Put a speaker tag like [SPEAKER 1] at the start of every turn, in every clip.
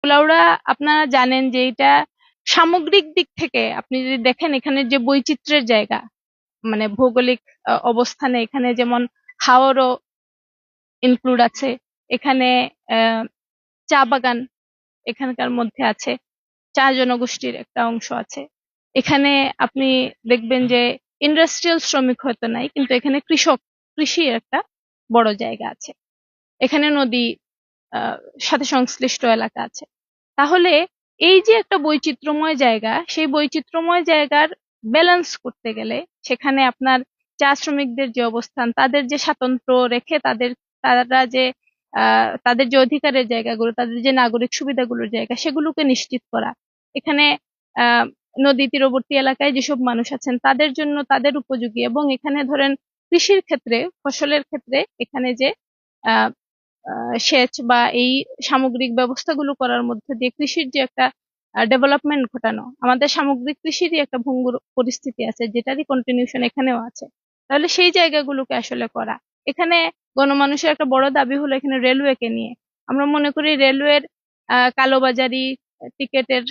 [SPEAKER 1] কুলাউড়া আপনারা জানেন যে এটা সামগ্রিক দিক থেকে আপনি যদি দেখেন এখানের যে বৈচিত্র্যের জায়গা, মানে ভৌগোলিক অবস্থানে এখানে যেমন হাওরও ইনক্লুড আছে, এখানে চা বাগান এখানকার মধ্যে আছে, চা জনগোষ্ঠীর একটা অংশ আছে। এখানে আপনি দেখবেন যে ইন্ডাস্ট্রিয়াল শ্রমিক হয়তো নাই, কিন্তু এখানে কৃষির একটা বড় জায়গা আছে। এখানে নদী সাথে সংশ্লিষ্ট এলাকা আছে। তাহলে এই যে একটা বৈচিত্র্যময় জায়গা, সেই বৈচিত্র্যময় জায়গার ব্যালেন্স করতে গেলে সেখানে আপনার চা শ্রমিকদের যে অবস্থান, তাদের যে স্বাতন্ত্র্য রেখে তারা যে তাদের যে অধিকারের জায়গাগুলো, তাদের যে নাগরিক সুবিধাগুলোর জায়গা, সেগুলোকে নিশ্চিত করা। এখানে আহ নদী তীরবর্তী এলাকায় যেসব মানুষ আছেন তাদের জন্য তাদের উপযোগী, এবং এখানে ধরেন কৃষির ক্ষেত্রে, ফসলের ক্ষেত্রে এখানে যে আহ সেচ বা এই সামগ্রিক ব্যবস্থাগুলো করার মধ্যে দিয়ে কৃষির যে একটা ডেভেলপমেন্ট ঘটানো, আমাদের সামগ্রিক কৃষিরই একটা ভঙ্গুর পরিস্থিতি আছে, যেটারই কন্টিনিউশন এখানেও আছে। তাহলে সেই জায়গাগুলোকে আসলে করা। এখানে গণমানুষের একটা বড় দাবি হলো এখানে রেলওয়েকে নিয়ে। আমরা মনে করি রেলওয়ের কালোবাজারি, টিকেটের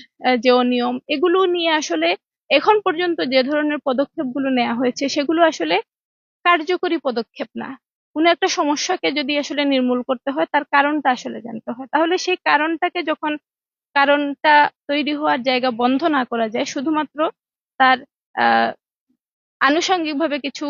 [SPEAKER 1] যে অনিয়ম, এগুলো নিয়ে আসলে এখন পর্যন্ত যে ধরনের পদক্ষেপগুলো নেওয়া হয়েছে সেগুলো আসলে কার্যকরী পদক্ষেপ না। কোনো একটা সমস্যাকে যদি আসলে নির্মূল করতে হয়, তার কারণটা আসলে জানতে হয়। তাহলে সেই কারণটাকে যখন কারণটা তৈরি হওয়ার জায়গা বন্ধ না করা যায়, শুধুমাত্র তার আহ আনুষঙ্গিকভাবে কিছু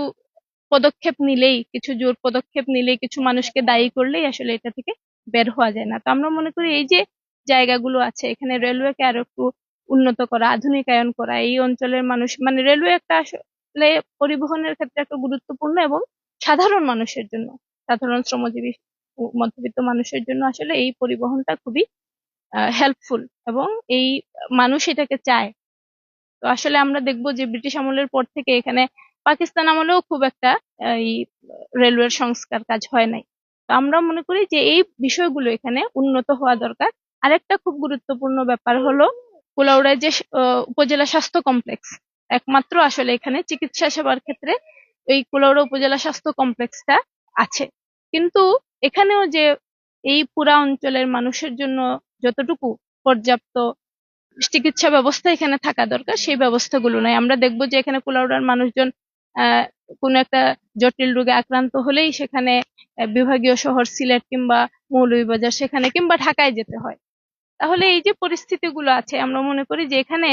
[SPEAKER 1] পদক্ষেপ নিলেই, কিছু জোর পদক্ষেপ নিলেই, কিছু মানুষকে দায়ী করলেই আসলে এটা থেকে বের হওয়া যায় না। তো আমরা মনে করি এই যে জায়গাগুলো আছে, এখানে রেলওয়েকে আরো একটু উন্নত করা, আধুনিকায়ন করা, এই অঞ্চলের মানুষ, মানে রেলওয়ে একটা আসলে পরিবহনের ক্ষেত্রে একটা গুরুত্বপূর্ণ, এবং সাধারণ মানুষের জন্য, সাধারণ শ্রমজীবী মধ্যবিত্ত মানুষের জন্য আসলে এই পরিবহনটা খুবই হেল্পফুল, এবং এই মানুষ এটাকে চায়। তো আসলে আমরা দেখবো যে ব্রিটিশ আমলের পর থেকে এখানে, পাকিস্তান আমলেও খুব একটা এই রেলওয়ের সংস্কার কাজ হয় নাই। তো আমরা মনে করি যে এই বিষয়গুলো এখানে উন্নত হওয়া দরকার। আরেকটা খুব গুরুত্বপূর্ণ ব্যাপার হলো কুলাউড়ায় যে উপজেলা স্বাস্থ্য কমপ্লেক্স, একমাত্র আসলে এখানে চিকিৎসা সেবার ক্ষেত্রে এই কুলাউড়া উপজেলা স্বাস্থ্য কমপ্লেক্সটা আছে। কিন্তু এখানেও যে এই পুরা অঞ্চলের মানুষের জন্য যতটুকু পর্যাপ্ত চিকিৎসা ব্যবস্থা এখানে থাকা দরকার, সেই ব্যবস্থাগুলো নাই। আমরা দেখবো যে এখানে কুলাউড়ার মানুষজন আহ কোনো একটা জটিল রোগে আক্রান্ত হলেই সেখানে বিভাগীয় শহর সিলেট কিংবা মৌলভীবাজার, সেখানে কিংবা ঢাকায় যেতে হয়। তাহলে এই যে পরিস্থিতিগুলো আছে, আমরা মনে করি যে এখানে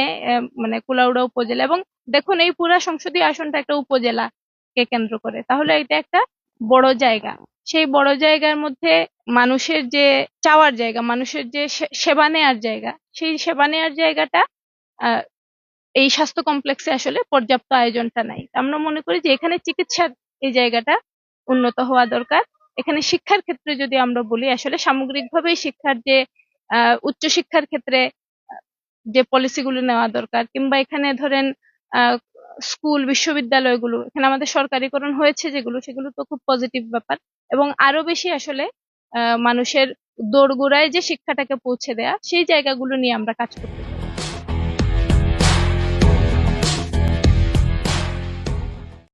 [SPEAKER 1] মানে কুলাউড়া উপজেলা, এবং দেখুন এই পুরা সংসদীয় আসনটা একটা উপজেলাকে কেন্দ্র করে, তাহলে এটা একটা বড় জায়গা। সেই বড় জায়গার মধ্যে মানুষের যে চাওয়ার জায়গা, মানুষের যে সেবা নেয়ার জায়গা, সেই সেবা নেয়ার জায়গাটা আহ এই স্বাস্থ্য কমপ্লেক্সে আসলে পর্যাপ্ত আয়োজনটা নাই। আমরা মনে করি যে এখানে চিকিৎসার এই জায়গাটা উন্নত হওয়া দরকার। এখানে শিক্ষার ক্ষেত্রে যদি আমরা বলি, আসলে সামগ্রিকভাবেই শিক্ষার যে উচ্চশিক্ষার ক্ষেত্রে যে পলিসিগুলো নেওয়া দরকার, কিংবা এখানে ধরেন আহ স্কুল বিশ্ববিদ্যালয়গুলো এখানে আমাদের সরকারিকরণ হয়েছে যেগুলো, সেগুলো তো খুব পজিটিভ ব্যাপার। এবং আরো বেশি আসলে মানুষের দোরগোড়ায় যে শিক্ষাটাকে পৌঁছে দেয়া, সেই জায়গাগুলো নিয়ে আমরা কাজ করতে চাই।